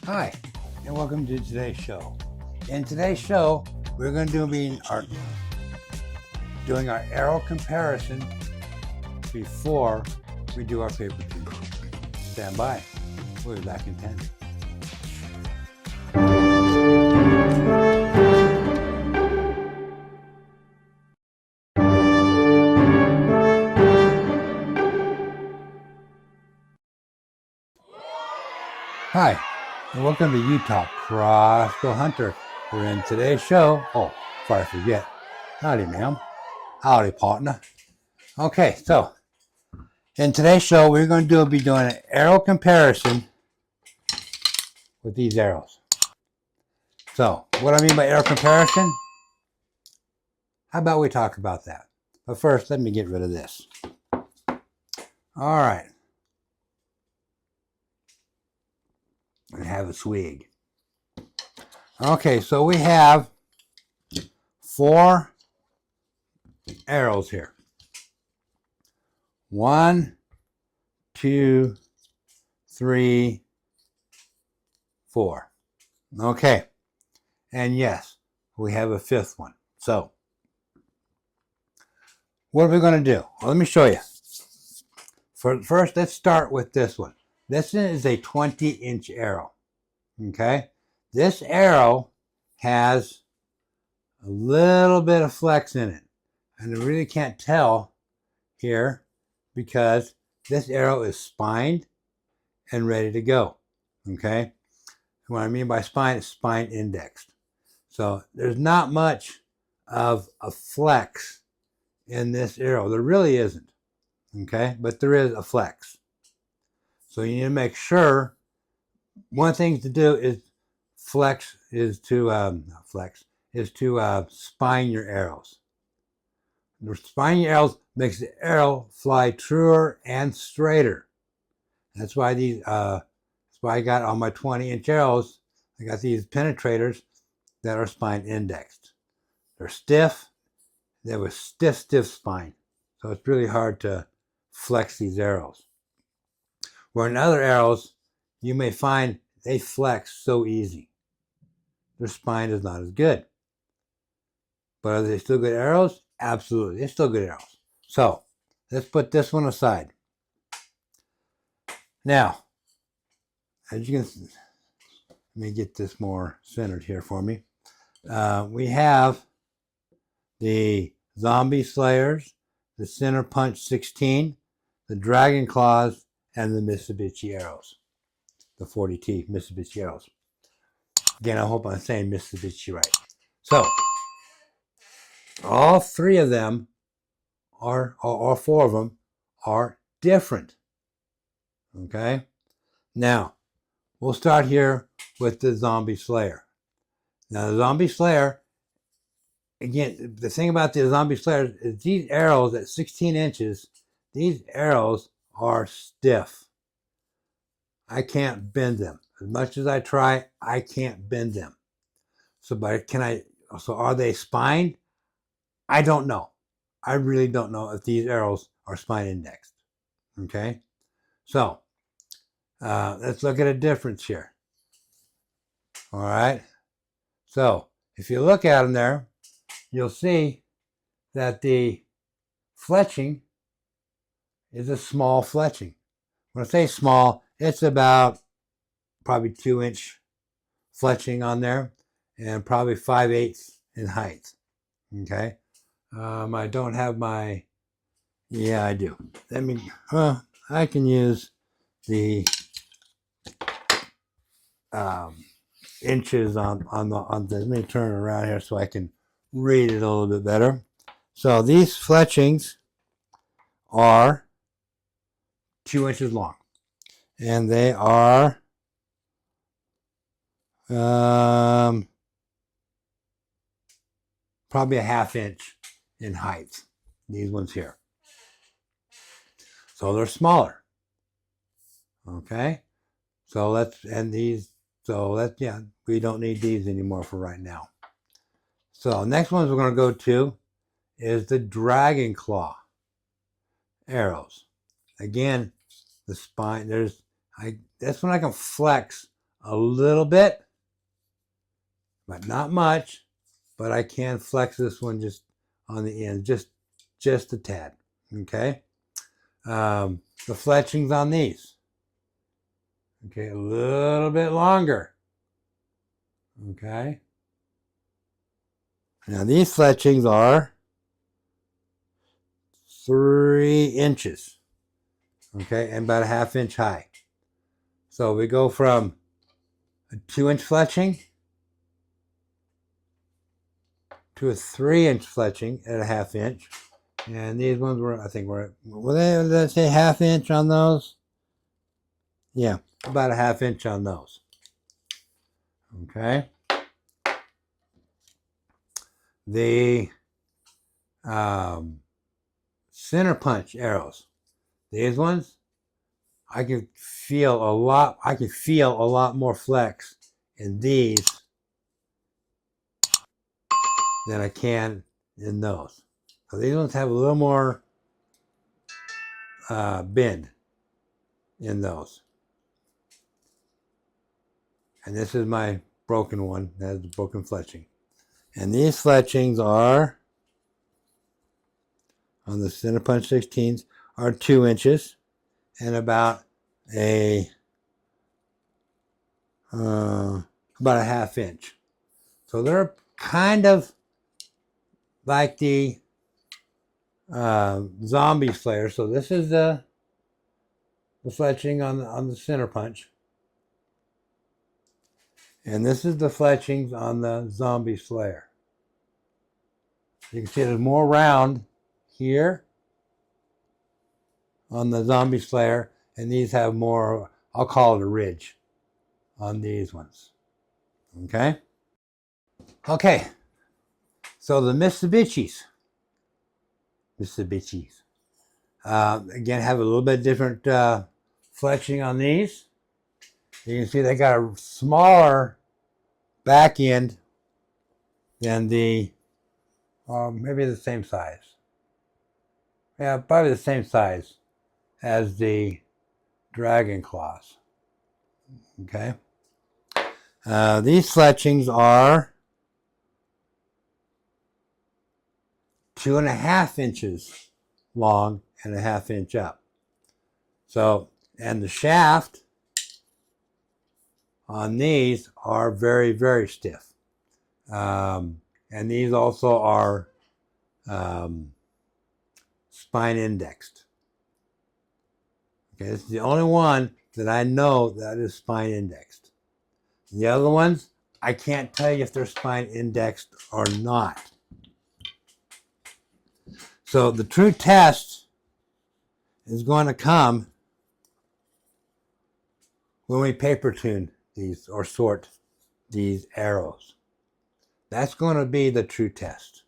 Hi, and welcome to today's show. In today's show, we're going to be doing our arrow comparison before we do our paper tube. Stand by. We'll be back in 10. Hi, and welcome to Utah Crossbow Hunter. We're in today's show. Oh, before I forget, howdy, ma'am. Howdy, partner. Okay, so in today's show, we're going to be doing an arrow comparison with these arrows. So, what I mean by arrow comparison? How about we talk about that? But first, let me get rid of this. All right. And have a swig. Okay, so we have 4 arrows here. 1, 2, 3, 4. Okay. And yes, we have a 5th one. So, what are we going to do? Well, let me show you. First, let's start with this one. This is a 20-inch arrow. Okay? This arrow has a little bit of flex in it. And I really can't tell here because this arrow is spined and ready to go. Okay? What I mean by spine is spine indexed. So there's not much of a flex in this arrow. There really isn't. Okay? But there is a flex. So you need to make sure one thing to do is spine your arrows. The spine your arrows makes the arrow fly truer and straighter. That's why I got on my 20-inch arrows. I got these penetrators that are spine indexed. They're stiff. They have a stiff spine. So it's really hard to flex these arrows. Where in other arrows, you may find they flex so easy. Their spine is not as good. But are they still good arrows? Absolutely. They're still good arrows. So, let's put this one aside. Now, as you can see, let me get this more centered here for me. We have the Zombie Slayers, the Center Punch 16, the Dragon Claws, and the Mitsubishi arrows. The 40T Mitsubishi arrows. Again, I hope I'm saying Mitsubishi right. So, all 3 of them or 4 of them are different. Okay? Now, we'll start here with the Zombie Slayer. Now, the Zombie Slayer, again, the thing about the Zombie Slayer is these arrows at 16 inches, these arrows are stiff. I can't bend them. As much as I try, I can't bend them. So are they spined? I don't know. I really don't know if these arrows are spine indexed. Okay? So, let's look at a difference here. All right? So, if you look at them there, you'll see that the fletching is a small fletching. When I say small, it's about probably 2-inch fletching on there and probably 5/8 in height. Okay? I don't have my... Yeah, I do. I can use the inches on the. Let me turn it around here so I can read it a little bit better. So these fletchings are 2 inches long, and they are probably a 1/2 inch in height. These ones here. So they're smaller. Okay. So we don't need these anymore for right now. So next ones we're going to go to is the Dragon Claw arrows. Again, the spine, this one I can flex a little bit, but not much. But I can flex this one just on the end, just a tad. Okay. The fletchings on these. Okay, a little bit longer. Okay. Now these fletchings are 3 inches. Okay, and about a 1/2 inch high. So we go from a 2-inch fletching to a 3-inch fletching at a 1/2 inch. And these ones were, I think, did I say 1/2 inch on those? Yeah, about a 1/2 inch on those. Okay. The center punch arrows. These ones, I can feel a lot more flex in these than I can in those. So these ones have a little more bend in those. And this is my broken one. That is the broken fletching. And these fletchings are, on the center punch 16s, are 2 inches and about a 1/2 inch. So they're kind of like the zombie slayer. So this is the fletching on the center punch. And this is the fletchings on the zombie slayer. You can see there's more round here on the zombie slayer, and these have more, I'll call it a ridge on these ones. Okay? Okay. So the Mitsubishis, again, have a little bit different fletching on these. You can see they got a smaller back end than the, maybe the same size. Yeah, probably the same size as the Dragon Claws. Okay. These fletchings are 2.5 inches long and a 1/2 inch up. So, and the shaft on these are very, very stiff. And these also are spine indexed. Okay, this is the only one that I know that is spine indexed. The other ones, I can't tell you if they're spine indexed or not. So the true test is going to come when we paper tune these or sort these arrows. That's going to be the true test.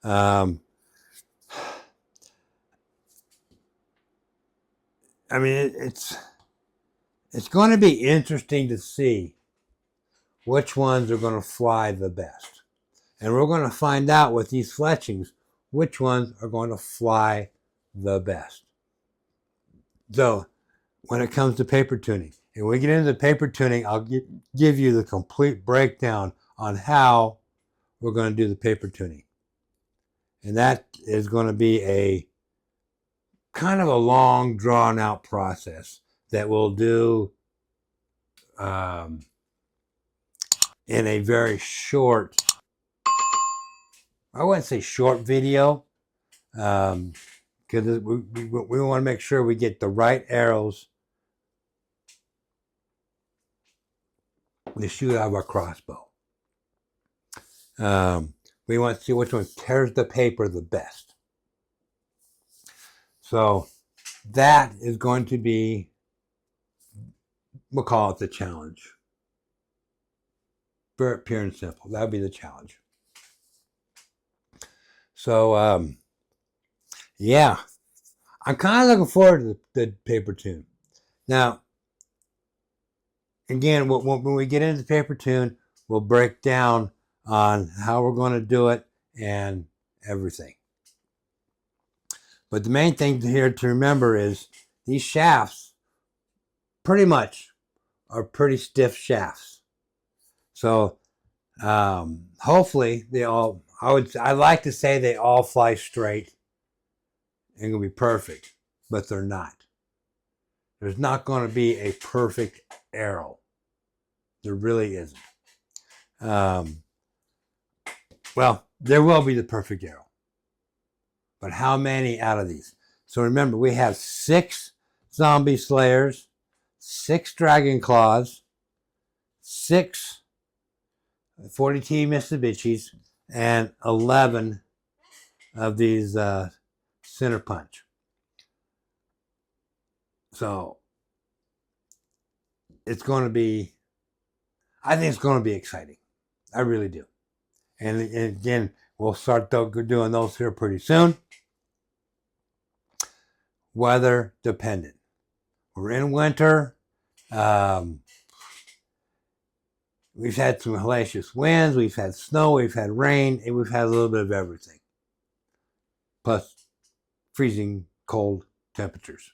I mean, it's going to be interesting to see which ones are going to fly the best. And we're going to find out with these fletchings which ones are going to fly the best. So when it comes to paper tuning, and we get into the paper tuning, I'll give you the complete breakdown on how we're going to do the paper tuning. And that is going to be a kind of a long, drawn out process that we'll do in a very short, I wouldn't say short video, because we want to make sure we get the right arrows to shoot out of our crossbow. We want to see which one tears the paper the best. So that is going to be, we'll call it the challenge. Very pure and simple. That'll be the challenge. So, yeah, I'm kind of looking forward to the paper tune. Now, again, when we get into the paper tune, we'll break down on how we're going to do it and everything. But the main thing here to remember is these shafts pretty much are pretty stiff shafts. So hopefully they all, I like to say they all fly straight and gonna be perfect, but they're not. There's not going to be a perfect arrow. There really isn't. Well, there will be the perfect arrow. But how many out of these? So remember, we have 6 zombie slayers, 6 dragon claws, 6 40T Mitsubishis, and 11 of these center punch. So it's going to be, I think it's going to be exciting. I really do. And again, we'll start doing those here pretty soon. Weather dependent. We're in winter. We've had some hellacious winds. We've had snow. We've had rain. And we've had a little bit of everything. Plus freezing cold temperatures.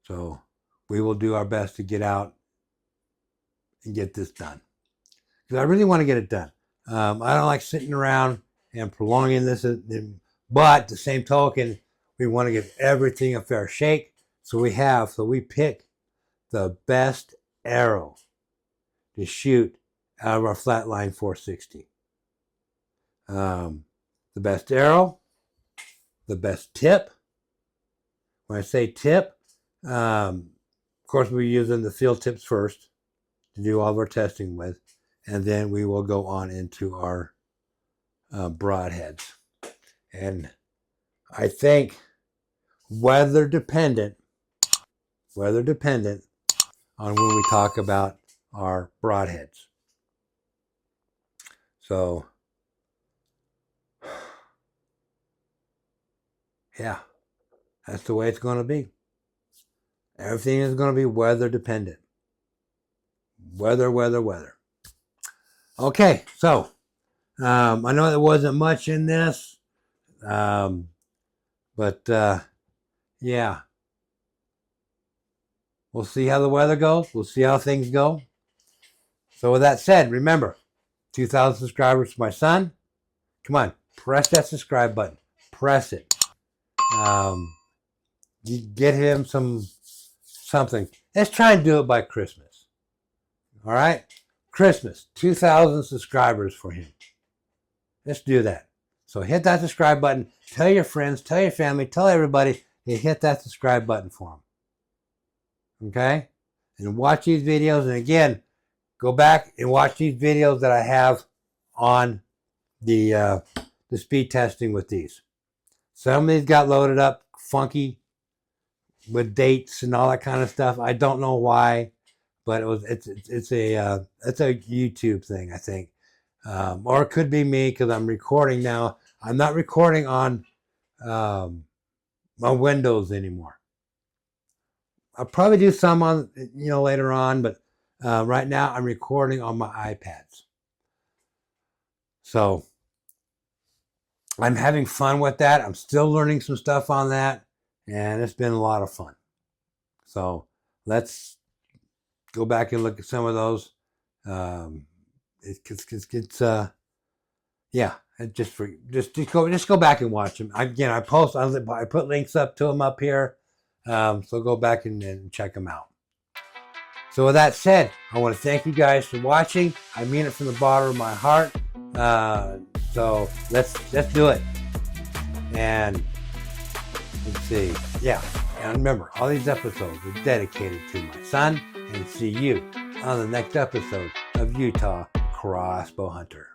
So we will do our best to get out and get this done. Because I really want to get it done. I don't like sitting around and prolonging this. But the same token, we want to give everything a fair shake. So we pick the best arrow to shoot out of our flatline 460. The best arrow, the best tip. When I say tip, of course we're using the field tips first to do all of our testing with, and then we will go on into our broadheads. And I think weather dependent on when we talk about our broadheads. So, yeah, that's the way it's going to be. Everything is going to be weather dependent. Weather. Okay, so I know there wasn't much in this, but yeah. We'll see how the weather goes. We'll see how things go. So with that said, remember, 2,000 subscribers for my son. Come on, press that subscribe button. Press it. Get him something. Let's try and do it by Christmas. All right? Christmas, 2,000 subscribers for him. Let's do that. So hit that subscribe button. Tell your friends, tell your family, tell everybody to hit that subscribe button for him. Okay? And watch these videos. And again, go back and watch these videos that I have on the speed testing with these. Some of these got loaded up funky with dates and all that kind of stuff. I don't know why, but it's a YouTube thing, I think, or it could be me because I'm recording now. I'm not recording on my Windows anymore. I'll probably do some on later on, but right now I'm recording on my iPads. So I'm having fun with that. I'm still learning some stuff on that, and it's been a lot of fun. So let's go back and look at some of those. Just go back and watch them. Again, I put links up to them up here. So go back and check them out. So with that said, I want to thank you guys for watching. I mean it from the bottom of my heart. So let's do it. And let's see. Yeah. And remember, all these episodes are dedicated to my son. And see you on the next episode of Utah Crossbow Hunter.